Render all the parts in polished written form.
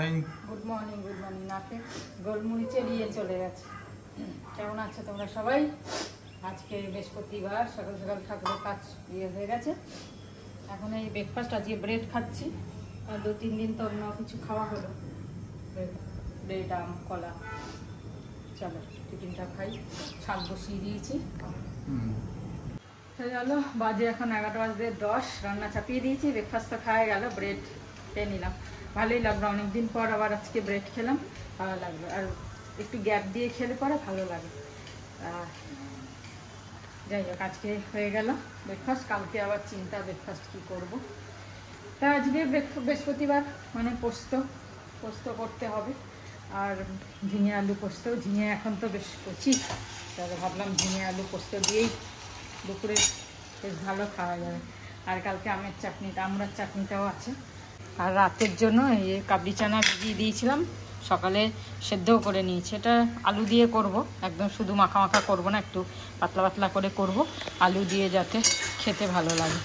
Morning. Good morning নাকে গোলমরিচে দিয়ে চলে গেছে। কেমন আছো তোমরা সবাই? আজকে বৃহস্পতিবার, সকাল সকাল ঠাকুরের কাজ হয়ে গেছে। এখন এই ব্রেকফাস্ট, আজকে ব্রেড খাচ্ছি। আর 2-3 দিন তো অন্য কিছু খাওয়া হলো, ব্রেড, আম, কলা। চলো টিফিনটা খাই। শাক বসিয়ে দিয়েছি। চলো, বাজে এখন 11:10। রান্না চাপিয়ে দিয়েছি, ব্রেকফাস্ট তো খাওয়া গেল, ব্রেড খেয়ে নিলাম। ভালোই লাগলো, অনেকদিন পর আবার আজকে ব্রেড খেলাম, ভালো লাগলো। আর একটু গ্যাপ দিয়ে খেলে পরে ভালো লাগে। যাই হোক, আজকে হয়ে গেল ব্রেকফাস্ট। কালকে আবার চিন্তা ব্রেকফাস্ট কী করবো। তা আজকে বৃহস্পতিবার মানে পোস্ত করতে হবে। আর ঝিঙে আলু পোস্ত, ঝিঙে এখন তো বেশ কচি, তাহলে ভাবলাম ঝিঙে আলু পোস্ত দিয়েই দুপুরে বেশ ভালো খাওয়া যাবে। আর কালকে আমের চাটনিটা, আমড়ার চাটনিটাও আছে। আর রাতের জন্য এই কাবলি চানা ভিজিয়ে দিয়েছিলাম, সকালে সেদ্ধও করে নিয়েছি। এটা আলু দিয়ে করব, একদম শুধু মাখা মাখা করব না, একটু পাতলা পাতলা করে করব, আলু দিয়ে, যাতে খেতে ভালো লাগে।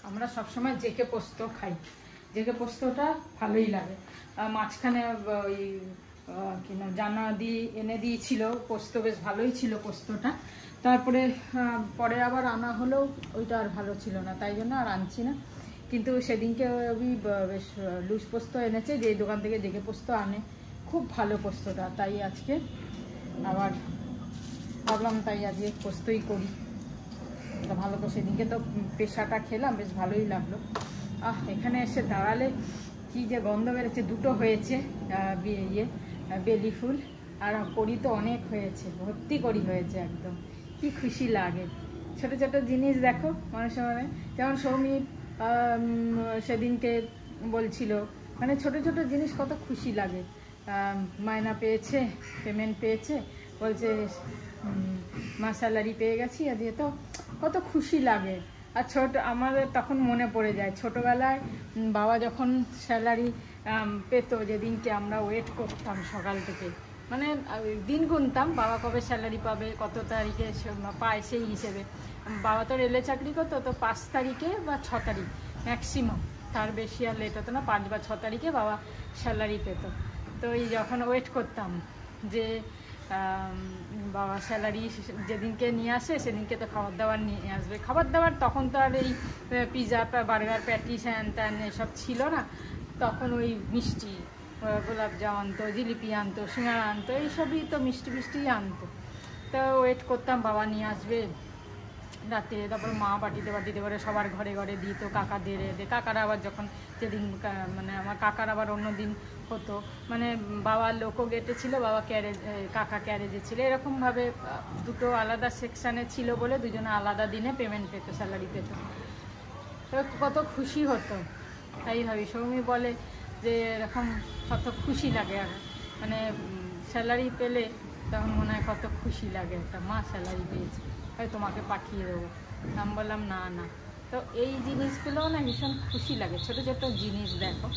আমরা সবসময় জেকে পোস্ত খাই, জেকে পোস্তটা ভালোই লাগে। মাঝখানে ওই কিনা জানা দিয়ে এনে দিয়েছিল পোস্ত, বেশ ভালোই ছিল পোস্তটা। তারপরে পরে আবার আনা হলেও ওইটা আর ভালো ছিল না, তাই জন্য আর আনছি না। কিন্তু সেদিনকে ওই বেশ লুজ পোস্ত এনেছে, যে দোকান থেকে জেকে পোস্ত আনে, খুব ভালো পোস্তটা। তাই আজকে আবার ভাবলাম তাই আজকে পোস্তই করি। ভালো করে সেদিনকে তো পেশাটা খেলাম, বেশ ভালোই লাগলো। এখানে এসে দাঁড়ালে কি যে গন্ধ বেরোচ্ছে। দুটো হয়েছে বেলি ফুল, আর কড়ি তো অনেক হয়েছে, ভর্তি কড়ি হয়েছে, একদম কি খুশি লাগে। ছোট ছোট জিনিস দেখো মানুষের মানে, যেমন সৌমি সেদিনকে বলছিল, মানে ছোট ছোট জিনিস কত খুশি লাগে। মায়না পেয়েছে, পেমেন্ট পেয়েছে, বলছে মা স্যালারি পেয়ে গেছি, আজকে তো কত খুশি লাগে। আর আমাদের তখন মনে পড়ে যায় ছোটোবেলায় বাবা যখন স্যালারি পেত, যেদিনকে আমরা ওয়েট করতাম সকাল থেকে, মানে দিন গুনতাম বাবা কবে স্যালারি পাবে, কত তারিখে পায়, সেই হিসেবে। বাবা তো রেলে চাকরি করতো, তো 5 তারিখে বা 6 তারিখ ম্যাক্সিমাম, তার বেশি আর লেট হতো না, 5 বা 6 তারিখে বাবা স্যালারি পেত। তো এই যখন ওয়েট করতাম যে বাবা স্যালারি যেদিনকে নিয়ে আসে, সেদিনকে তো খাবার দাবার নিয়ে আসবে। খাবার দাবার তখন তো আর এই পিৎজা, বার্গার, প্যাটিস, হ্যান ত্যান এসব ছিল না। তখন ওই মিষ্টি, গোলাপজাম আনতো, জিলিপি আনতো, সিঙ্গাড়া আনতো, এইসবই তো মিষ্টিই আনতো। তো ওয়েট করতাম বাবা নিয়ে আসবে রাতে। তারপর মা বাটিতে করে সবার ঘরে ঘরে দিত, কাকাদের কাকারা আবার যখন যেদিন, মানে আমার কাকার আবার অন্য দিন হতো, মানে বাবার লোকও গেটে ছিল, বাবা কাকা ক্যারেজে ছিল, এরকমভাবে দুটো আলাদা সেকশানে ছিল বলে দুজনে আলাদা দিনে পেমেন্ট পেতো, স্যালারি পেত। তো কত খুশি হতো। তাই ভাবি, সৌমি বলে যে এরকম কত খুশি লাগে, আর মানে স্যালারি পেলে তখন মনে হয় কত খুশি লাগে, একটা মা স্যালারি পেয়েছে, হয় তোমাকে পাঠিয়ে দেবো। আমি বললাম না। তো এই জিনিসগুলোও না ভীষণ খুশি লাগে। ছোট ছোট জিনিস দেখো,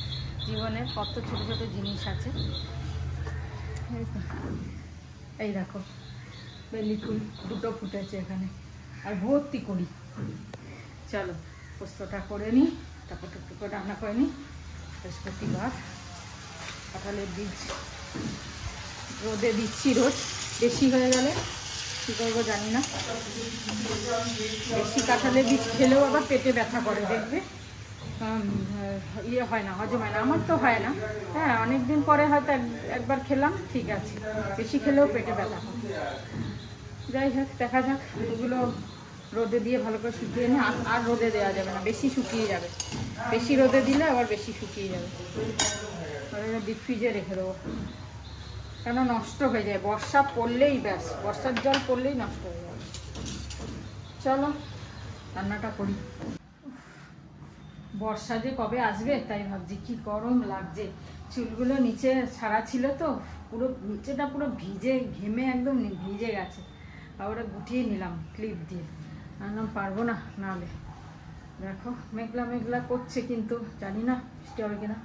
জীবনের কত ছোট ছোট জিনিস আছে। এই দেখো বেলি ফুল দুটো ফুটেছে এখানে, আর ভর্তি করি। চলো পোস্তটা করে নিই, তারপর একটু করে রান্না করে নিই। বৃহস্পতিবার, কাঁঠালের বীজ রোদে দিচ্ছি, রোদ বেশি হয়ে গেলে কী করবো জানি না। বেশি কাঁঠালের বীজ খেলেও আবার পেটে ব্যথা করে, দেখবে হয় না, হজম হয় না। আমার তো হয় না, হ্যাঁ, অনেকদিন পরে হয়তো একবার খেলাম, ঠিক আছে, বেশি খেলেও পেটে ব্যথা হয়। যাই হোক, দেখা যাক। এগুলো রোদে দিয়ে ভালো করে শুকিয়ে নিই। আর রোদে দেওয়া যাবে না, বেশি শুকিয়ে যাবে। বেশি রোদে দিলে আবার বেশি শুকিয়ে যাবে। ডিপ ফ্রিজে রেখে দেবো, কেন নষ্ট হয়ে যায়। বর্ষা পড়লেই ব্যাস, বর্ষার জল পড়লেই নষ্ট হয়ে যাবে। চলো রান্নাটা করি। বর্ষা যে কবে আসবে তাই ভাবছি, কি গরম লাগছে। চুলগুলো নিচে ছাড়া ছিল তো, পুরো নিচেটা পুরো ভিজে, ঘেমে একদম ভিজে গেছে। আর ওটা গুটিয়ে নিলাম ক্লিপ দিয়ে, আনলাম, পারবো না নাহলে। দেখো মেঘলা মেঘলা করছে, কিন্তু জানি না বৃষ্টি হবে কিনা।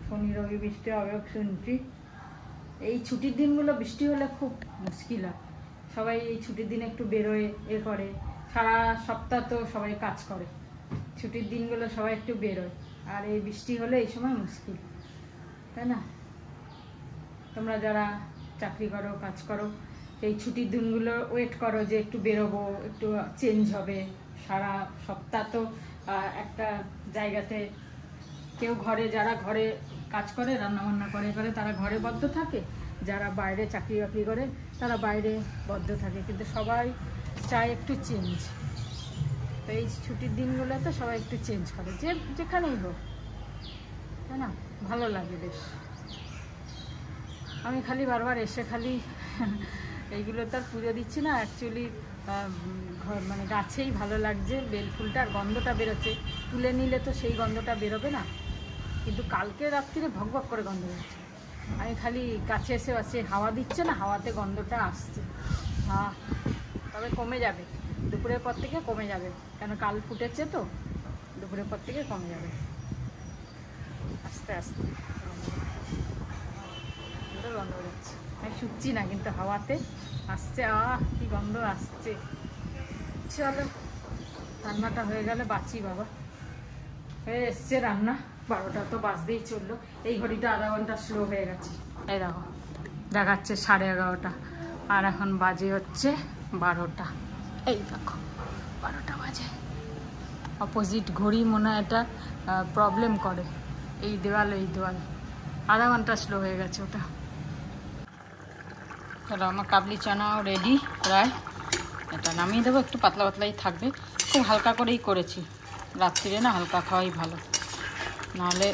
শনি রবি বৃষ্টি হবে শুনছি। এই ছুটির দিনগুলো বৃষ্টি হলে খুব মুশকিল হয়। সবাই এই ছুটির দিনে একটু বেরোয়, করে। সারা সপ্তাহ তো সবাই কাজ করে, ছুটির দিনগুলো সবাই একটু বেরোয়। আর এই বৃষ্টি হলে এই সময় মুশকিল, তাই না? তোমরা যারা চাকরি করো, কাজ করো, এই ছুটির দিনগুলো ওয়েট করো যে একটু বেরোবো, একটু চেঞ্জ হবে। সারা সপ্তাহ তো একটা জায়গাতে, কেউ ঘরে, যারা ঘরে কাজ করে, রান্নাবান্না করে তারা ঘরে বদ্ধ থাকে, যারা বাইরে চাকরি বাকরি করে তারা বাইরে বদ্ধ থাকে, কিন্তু সবাই চায় একটু চেঞ্জ। তো এই ছুটির দিনগুলোতে সবাই একটু চেঞ্জ করে, যেখানেই হোক, তাই না? ভালো লাগে বেশ। আমি খালি বারবার এসে খালি এইগুলো তো আর পুজো দিচ্ছি না, অ্যাকচুয়ালি মানে গাছেই ভালো লাগছে, বেলফুলটার গন্ধটা বেরোচ্ছে। তুলে নিলে তো সেই গন্ধটা বেরোবে না, কিন্তু কালকে রাত্রিরে ভকভক করে গন্ধ বেরোচ্ছে। আমি খালি গাছে এসে আসছে, হাওয়া দিচ্ছে না, হাওয়াতে গন্ধটা আসছে। হ্যাঁ, তবে কমে যাবে, দুপুরের পর থেকে কমে যাবে, কেন কাল ফুটেছে তো, দুপুরের পর থেকে কমে যাবে আস্তে আস্তে। গন্ধ বেরোচ্ছে, আমি শুকছি না কিন্তু হাওয়াতে আসছে। কি গন্ধ আসছে। চলো, রান্নাটা হয়ে গেলে বাঁচি বাবা। হয়ে এসছে রান্না, 12টা তো বাজতেই চললো। এই ঘড়িটা আধা ঘন্টা স্লো হয়ে গেছে, এই দেখো দেখাচ্ছে 11:30, আর এখন বাজে হচ্ছে 12টা। এই দেখো 12টা বাজে। অপোজিট ঘড়ি মনে হয় এটা প্রবলেম করে, এই দেওয়াল আধা ঘন্টা স্লো হয়ে গেছে ওটা। চলো, আমার কাবলি চানাও রেডি প্রায়। এটা নামিয়ে দেবো, একটু পাতলা পাতলাই থাকবে, খুব হালকা করেই করেছি। রাত্রিরে না হালকা খাওয়াই ভালো, নাহলে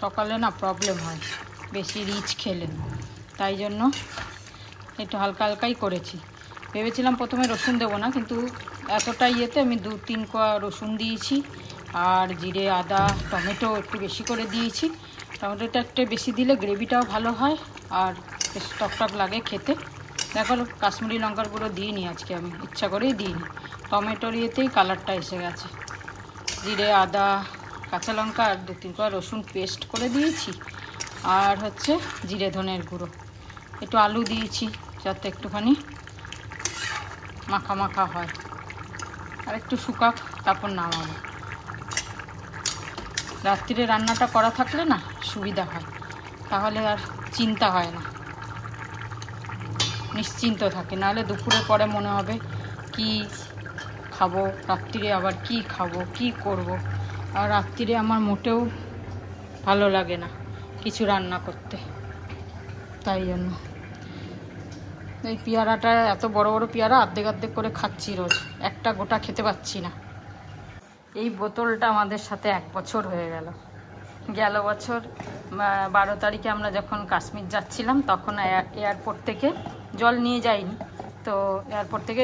সকালে না প্রবলেম হয় বেশি রিচ খেলে, তাই জন্য একটু হালকা হালকাই করেছি। ভেবেছিলাম প্রথমে রসুন দেবো না, কিন্তু এতটা ইয়েতে আমি 2-3 কোয়া রসুন দিয়েছি, আর জিরে, আদা, টমেটো একটু বেশি করে দিয়েছি। টমেটোটা একটু বেশি দিলে গ্রেভিটাও ভালো হয়, আর বেশ টক লাগে খেতে। দেখো, কাশ্মীরি লঙ্কার গুঁড়ো দিইনি আজকে, আমি ইচ্ছা করেই দিইনি, টমেটোর ইয়েতেই কালারটা এসে গেছে। জিরে, আদা, কাঁচা লঙ্কা আর 2-3 কোয়া রসুন পেস্ট করে দিয়েছি, আর হচ্ছে জিরে ধনের গুঁড়ো, একটু আলু দিয়েছি যাতে একটুখানি মাখা মাখা হয়, আর একটু শুকাক, তারপর নামাবো। রাত্রিরে রান্নাটা করা থাকলে না সুবিধা হয়, তাহলে আর চিন্তা হয় না, নিশ্চিন্ত থাকে। নাহলে দুপুরের পরে মনে হবে কি খাবো, রাত্রিরে আবার কি খাবো, কি করব। আর রাত্রিরে আমার মোটেও ভালো লাগে না কিছু রান্না করতে, তাই জন্য এই পেয়ারাটা, এত বড় বড় পেয়ারা অর্ধেক করে খাচ্ছি রোজ, একটা গোটা খেতে পাচ্ছি না। এই বোতলটা আমাদের সাথে 1 বছর হয়ে গেল বছর 12 তারিখে আমরা যখন কাশ্মীর যাচ্ছিলাম, তখন এয়ারপোর্ট থেকে জল নিয়ে যাইনি, তো এয়ারপোর্ট থেকে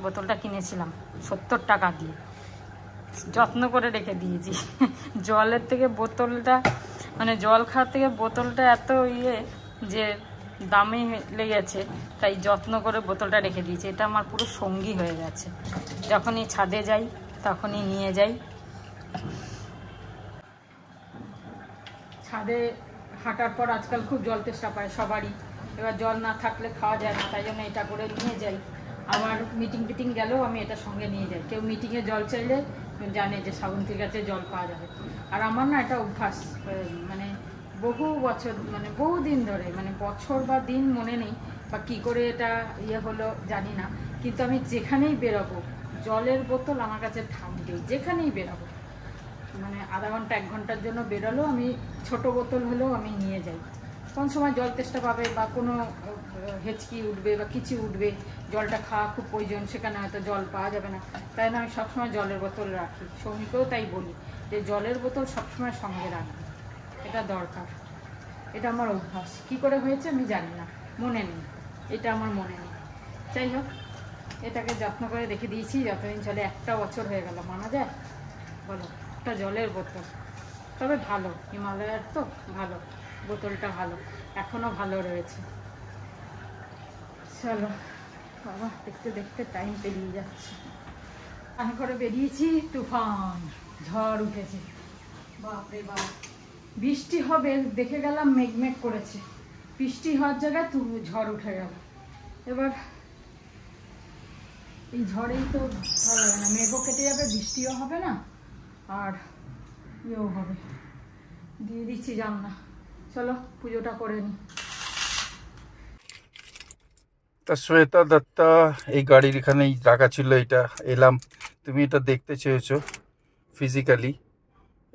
বোতলটা কিনেছিলাম 70 টাকা দিয়ে, যত্ন করে রেখে দিয়েছি। জলের থেকে বোতলটা, মানে জল খাওয়ার থেকে বোতলটা এত যে দামে লেগেছে, তাই যত্ন করে বোতলটা রেখে দিয়েছি। এটা আমার পুরো সঙ্গী হয়ে গেছে, যখনই ছাদে যাই তখনই নিয়ে যাই। ছাদে হাঁটার পর আজকাল খুব জল তেষ্টা পায় সবারই, এবার জল না থাকলে খাওয়া যায় না, তাই জন্য এটা করে নিয়ে যাই। আমার মিটিং গেলেও আমি এটা সঙ্গে নিয়ে যাই। কেউ মিটিংয়ে জল চাইলে জানে যে শ্রাবন্তীর কাছে জল পাওয়া যাবে। আর আমার না এটা অভ্যাস, মানে বহু বছর, মানে বহুদিন ধরে, মানে বছর বা দিন মনে নেই, বা কী করে এটা হলো জানি না, কিন্তু আমি যেখানেই বেরোবো জলের বোতল আমার কাছে থাকবেই, যেখানেই বেরোবো। মানে আধা ঘন্টা 1 ঘন্টার জন্য বেরোলেও আমি ছোট বোতল হলেও আমি নিয়ে যাই। কোন সময় জল তেষ্টা পাবে, বা কোনো হেঁচকি উঠবে বা কিছু উঠবে, জলটা খাওয়া খুব প্রয়োজন, সেখানে হয়তো জল পাওয়া যাবে না, তাই না আমি সবসময় জলের বোতল রাখি। সৌমিকেও তাই বলি যে জলের বোতল সবসময় সঙ্গে রাখি, এটা দরকার। এটা আমার অভ্যাস, কী করে হয়েছে আমি জানি না, মনে নেই, এটা আমার মনে নেই। যাই হোক, এটাকে যত্ন করে রেখে দিয়েছি, যতদিন চলে। 1টা বছর হয়ে গেল, মানা যায় বলো? একটা জলের বোতল, তবে ভালো, হিমালয়ার তো ভালো, বোতলটা ভালো, এখনও ভালো রয়েছে। চলো বাবা, দেখতে দেখতে টাইম পেরিয়ে যাচ্ছে। আমি করে বেরিয়েছি, তুফান ঝড় উঠেছে, বাপরে বাপ। বৃষ্টি হবে দেখে গেলাম, মেঘমেঘ করেছে, বৃষ্টি হওয়ার জায়গায় ঝড় উঠে গেল। এবার এই ঝড়েই তো ভালো হবে না, মেঘও কেটে যাবে, বৃষ্টিও হবে না, আর ইয়েও হবে। দিয়ে দিচ্ছি জানলা। চলো পুজোটা করে নি। তা শ্বেতা দত্তা এই গাড়ির এখানেই রাখা ছিল, এটা এলাম, তুমি এটা দেখতে চেয়েছো ফিজিক্যালি।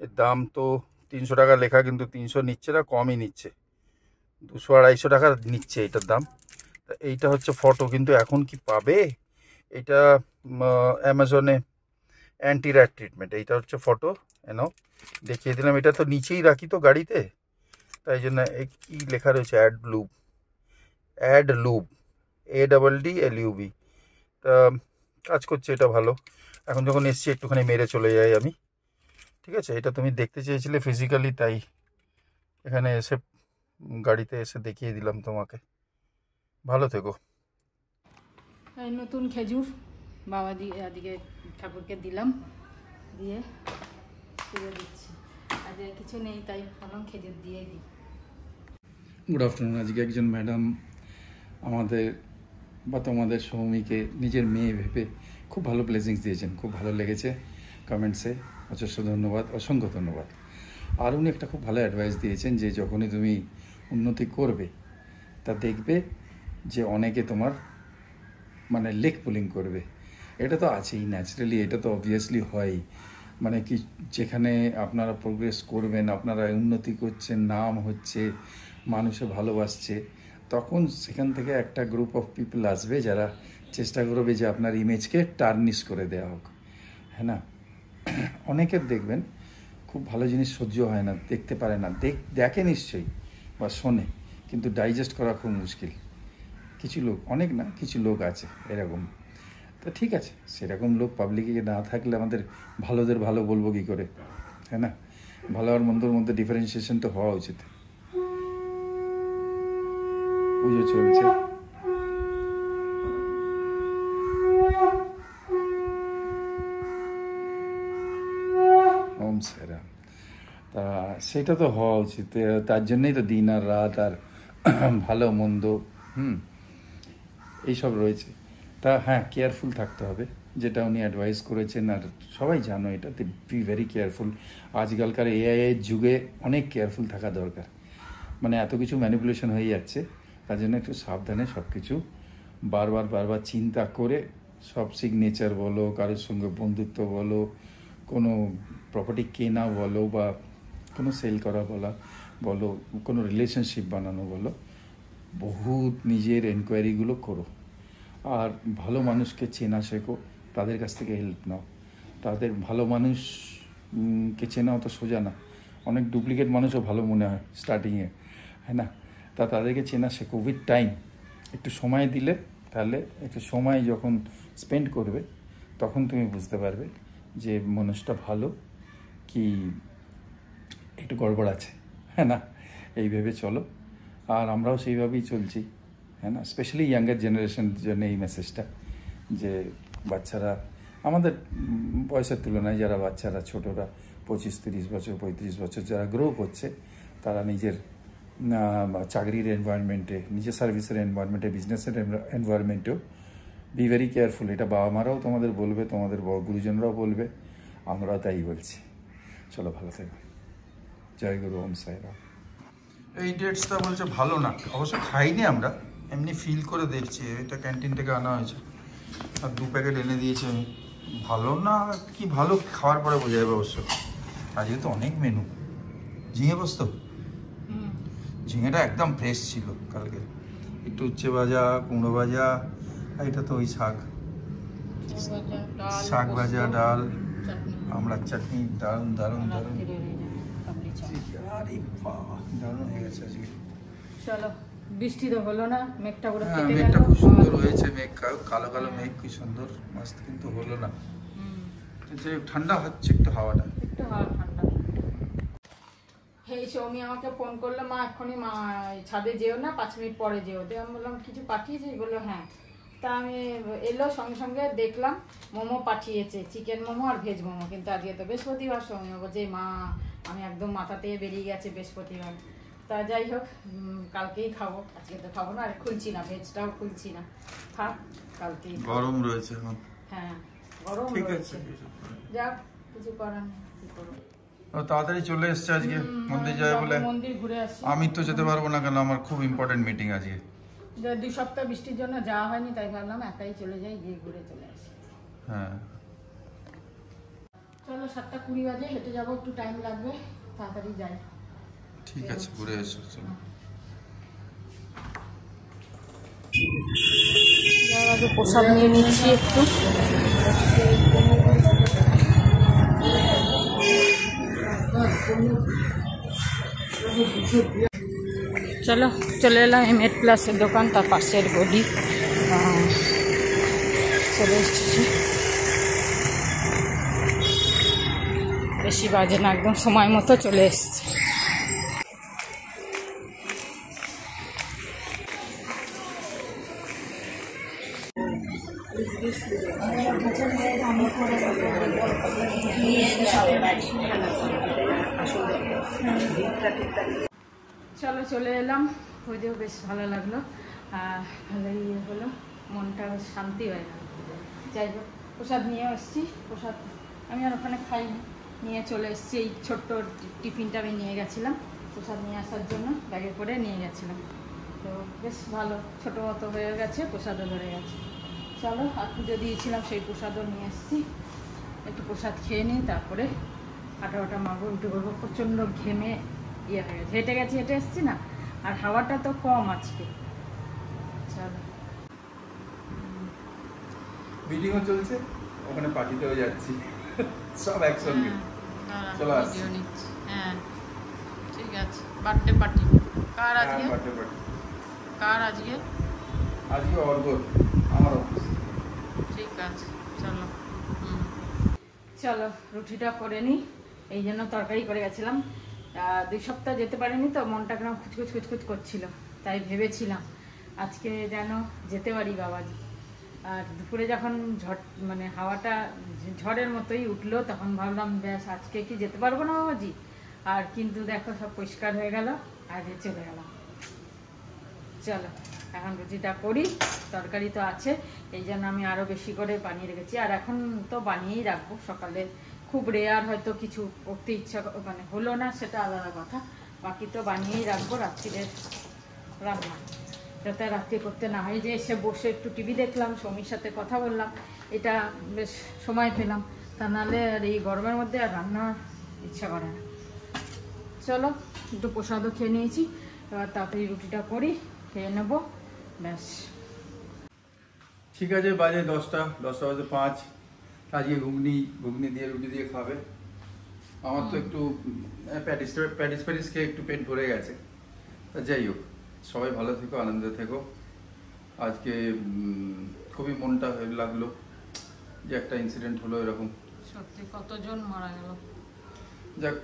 এর দাম তো 300 টাকা লেখা, কিন্তু 300 নিচ্ছে না, কমই নিচ্ছে, 200-250 টাকা নিচ্ছে এটার দাম। তা এইটা হচ্ছে ফটো, কিন্তু এখন কি পাবে এটা অ্যামাজনে অ্যান্টি র্যাট ট্রিটমেন্ট, এইটা হচ্ছে ফটো এনো দেখিয়ে দিলাম। এটা তো নিচেই রাখি তো গাড়িতে, তাই জন্য কি লেখা রয়েছে অ্যাড লুব, ADDLUB। তা কাজ করছে এটা ভালো। এখন যখন এসছি একটুখানি মেরে চলে যাই আমি, ঠিক আছে? এটা তুমি দেখতে চেয়েছিলে ফিজিক্যালি, তাই এখানে এসে গাড়িতে এসে দেখিয়ে দিলাম তোমাকে। ভালো থেকো। এই নতুন খেজুর বাবা দিকে ঠাকুরকে দিলাম, দিয়ে পুজো দিচ্ছি। আজকে কিছু নেই তাই ভাবলাম খেজুর দিয়ে দিই। Good afternoon. আজকে একজন ম্যাডাম আমাদের বা তোমাদের সৌমিকে নিজের মেয়ে ভেবে খুব ভালো ব্লেসিংস দিয়েছেন, খুব ভালো লেগেছে কমেন্টসে, অজস্র ধন্যবাদ, অসংখ্য ধন্যবাদ। আর উনি একটা খুব ভালো অ্যাডভাইস দিয়েছেন যে যখনই তুমি উন্নতি করবে তা দেখবে যে অনেকে তোমার মানে লেগ পুলিং করবে। এটা তো আছেই, ন্যাচারালি, এটা তো অবভিয়াসলি হয়ই। মানে কি যেখানে আপনারা প্রোগ্রেস করবেন, আপনারা উন্নতি করছেন, নাম হচ্ছে, মানুষে ভালোবাসছে, তখন সেখান থেকে একটা গ্রুপ অফ পিপল আসবে যারা চেষ্টা করবে যে আপনার ইমেজকে টার্নিশ করে দেওয়া হোক, হ্যাঁ না? অনেকের দেখবেন খুব ভালো জিনিস সহ্য হয় না, দেখতে পারে না, দেখে নিশ্চয়ই বা শোনে, কিন্তু ডাইজেস্ট করা খুব মুশকিল। কিছু লোক, অনেক না, কিছু লোক আছে এরকম। তো ঠিক আছে, সেরকম লোক পাবলিকে না থাকলে আমাদের ভালোদের ভালো বলবো কী করে, হ্যাঁ না? ভালো আর মন্দর মধ্যে ডিফারেন্সিয়েশন তো হওয়া উচিত। পুজো চলছে, ওম সাইরাম। তা সেটা তো হওয়া উচিত, তার জন্যই তো দিন আর রাত আর ভালো মন্দ এইসব রয়েছে। তা হ্যাঁ, কেয়ারফুল থাকতে হবে, যেটা উনি অ্যাডভাইস করেছেন। আর সবাই জানো এটাতে, বি ভেরি কেয়ারফুল। আজকালকার এআইয়ের যুগে অনেক কেয়ারফুল থাকা দরকার, মানে এত কিছু ম্যানিপুলেশন হয়ে যাচ্ছে, তার জন্য একটু সাবধানে সব কিছু বারবার চিন্তা করে সব সিগনেচার বলো, কারোর সঙ্গে বন্ধুত্ব বলো, কোনো প্রপার্টি কেনা বলো, বা কোনো সেল করা বলো, কোনো রিলেশনশিপ বানানো বলো, বহুত নিজের এনকোয়ারিগুলো করো। আর ভালো মানুষকে চেনা শেখো, তাদের কাছ থেকে হেল্প নাও। তাদের ভালো মানুষকে চেনা অত সোজা না, অনেক ডুপ্লিকেট মানুষও ভালো মনে হয় স্টার্টিংয়ে, হ্যাঁ না? তা তাদেরকে চেনা শেখো উইথ টাইম, একটু সময় দিলে, তাহলে একটু সময় যখন স্পেন্ড করবে তখন তুমি বুঝতে পারবে যে মানুষটা ভালো কি একটু গড়বড় আছে, হ্যাঁ না? এই ভেবে চলো, আর আমরাও সেইভাবেই চলছি, হ্যাঁ না? স্পেশালি ইয়াঙ্গার জেনারেশনের জন্য এই মেসেজটা, যে বাচ্চারা আমাদের বয়সের তুলনায় যারা বাচ্চারা ছোটরা 25-30 বছর 35 বছর যারা গ্রো করছে, তারা নিজের চাকরির এনভায়রনমেন্টে, নিজের সার্ভিসের এনভায়রনমেন্টে, বিজনেসের এনভায়রনমেন্টেও বি ভেরি কেয়ারফুল। এটা বাবা মারাও তোমাদের বলবে, তোমাদের গুরুজনরাও বলবে, আমরাও তাই বলছি। চলো ভালো থেকো, জয় গুরু, ওম সাইরাম। এই ডেটসটা বলছে ভালো না, অবশ্য খাইনি আমরা, এমনি ফিল করে দেখছি। এটা ক্যান্টিন থেকে আনা হয়েছে, আর 2 প্যাকেট এনে দিয়েছি আমি। ভালো না কি ভালো, খাওয়ার পরে বোঝা যাবে অবশ্য। আজকে তো অনেক মেনু। ঝিঙে পোস্ত, ঝিঙেটা একদম ফ্রেশ ছিল কালকে। একটু উচ্ছে ভাজা, কুমড়ো ভাজা, আর এটা তো ওই শাক ভাজা, ডাল, আমড়ার চাটনি, দারুণ দারুণ দারুণ দারুণ হয়ে গেছে আজকে। চলো, বৃষ্টি তো হলো না, মেঘটা পুরো হ্যাঁ, মেঘটা খুব সুন্দর হয়েছে, মেঘ কালো কালো মেঘ, কি সুন্দর মস্ত, কিন্তু হলো না। যে ঠান্ডা হচ্ছে একটু, হাওয়াটা একটু হাওয়া ঠান্ডা। এই সৌমি আমাকে ফোন করলো, মা এক্ষুনি মা ছাদে যেও না, 5 মিনিট পরে যেও। দিয়ে আমি বললাম কিছু পাঠিয়েছি, বললো হ্যাঁ। তা আমি এলো, সঙ্গে সঙ্গে দেখলাম মোমো পাঠিয়েছে, চিকেন মোমো আর ভেজ মোমো। কিন্তু আজকে তো বৃহস্পতিবার, সৌমি বলছে মা আমি একদম মাথাতে বেরিয়ে গেছে বৃহস্পতিবার। তা যাই হোক, কালকেই খাবো, আজকে তো খাবো না। আর খুলছি না, ভেজটাও খুলছি না, থাক কালকেই। গরম রয়েছে এখন, হ্যাঁ গরম রয়েছে, যাক কিছু করার নেই, কি করবো। তাড়াতাড়ি চলে এসছে আজকে মন্দির যাবে বলে। মন্দির ঘুরে আসি। আমি তো যেতে পারবো না, কেন আমার খুব ইম্পর্টেন্ট মিটিং আজকে। 2 সপ্তাহ বৃষ্টির জন্য যাওয়া হয়নি, তাই ভাবলাম একাই চলে যাই, গিয়ে ঘুরে চলে আসি। হ্যাঁ চলো 7:20 বাজে, হেঁটে যাবো, একটু টাইম লাগবে, তাড়াতাড়ি যাই। ঠিক আছে, ঘুরে এসো। চলো আগে প্রসাদ নিয়ে নিচ্ছি একটু। চলো চলে এলাম এমএড প্লাসের দোকান, তার পাশের গলি চলে এসেছি। বেশি বাজে না, একদম সময় মতো চলে এসেছি। চলো চলে এলাম, পুজো বেশ ভালো লাগলো, ভালোই হলো, মনটা বেশ শান্তি হয়ে গেল। যাই হোক, প্রসাদ নিয়ে এসেছি, প্রসাদ আমি আর ওখানে খাইনি, নিয়ে চলে এসেছি। এই ছোট্ট টিফিনটা আমি নিয়ে গেছিলাম প্রসাদ নিয়ে আসার জন্য, ব্যাগে করে নিয়ে গেছিলাম। তো বেশ ভালো, ছোটো মতো হয়ে গেছে, প্রসাদও ধরে গেছে। চলো, আর পুজো দিয়েছিলাম সেই প্রসাদও নিয়ে এসেছি, একটু প্রসাদ খেয়ে নিই, তারপরে হাঁটা মারবো, উঠে করবো। প্রচণ্ড ঘেমে ইয়ে হয়ে গেছে, হেঁটে এসছি না, আর হাওয়াটা তো কম আজকে। চলো, মিটিংও চলছে, ওখানে পার্টিতেও যাচ্ছি, সব একসঙ্গে। চলো আসছি। হ্যাঁ ঠিক আছে। বার্থডে পার্টি কার আজকে? বার্থডে পার্টি কার আজকে? আজকে অর্ঘর, আমার অফিস। ঠিক আছে, চলো। চলো রুটিটা করে নিই, এই জন্য তরকারি করে গেছিলাম। 2 সপ্তাহ যেতে পারিনি তো, মনটা কেন খুচখুচ করছিল, তাই ভেবেছিলাম আজকে যেন যেতে পারি বাবাজি। আর দুপুরে যখন মানে হাওয়াটা ঝড়ের মতোই উঠলো, তখন ভাবলাম ব্যাস আজকে কি যেতে পারবো না বাবাজি। আর কিন্তু দেখো সব পরিষ্কার হয়ে গেল, আর চলে গেলাম। চলো এখন রুটিটা করি, তরকারি তো আছে, এই জন্য আমি আরও বেশি করে বানিয়ে রেখেছি। আর এখন তো বানিয়েই রাখবো, সকালে খুব রেয়ার হয়তো কিছু করতে ইচ্ছা মানে হলো না, সেটা আলাদা কথা, বাকি তো বানিয়েই রাখবো রাত্রিরের রান্না, যাতে রাত্রি করতে না হয়। যে এসে বসে একটু টিভি দেখলাম, স্বামীর সাথে কথা বললাম, এটা বেশ সময় পেলাম, তা নাহলে আর এই গরমের মধ্যে আর রান্নার ইচ্ছা করে না। চলো, একটু প্রসাদও খেয়ে নিয়েছি, এবার তাড়াতাড়ি রুটিটা করি, খেয়ে নেবো, ব্যাস। ঠিক আছে, বাজে 10টা বাজে 5। আজকে ঘুগনি দিয়ে রুটি দিয়ে খাবে। আমার তো একটু প্যাটিস খেয়ে একটু পেট ভরে গেছে। যাই হোক, সবাই ভালো থেকো, আনন্দে থেকো। আজকে খুবই মনটা লাগলো যে একটা ইনসিডেন্ট হলো এরকম। সত্যি কতজন মারা গেল। যাক,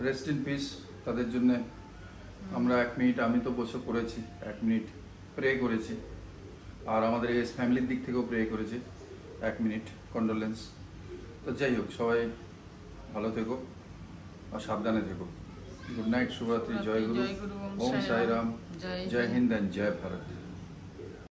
রেস্ট ইন পিস তাদের জন্য। আমরা 1 মিনিট, আমি তো বসে করেছি 1 মিনিট প্রে করেছি, আর আমাদের এস ফ্যামিলির দিক থেকেও প্রে করেছি 1 মিনিট কন্ডোলেন্স। তো যাই হোক, সবাই ভালো থেকো আর সাবধানে থেকো। গুড নাইট, শুভরাত্রি, জয় গুরু, ওম সাই রাম, জয় হিন্দ অ্যান্ড জয় ভারত।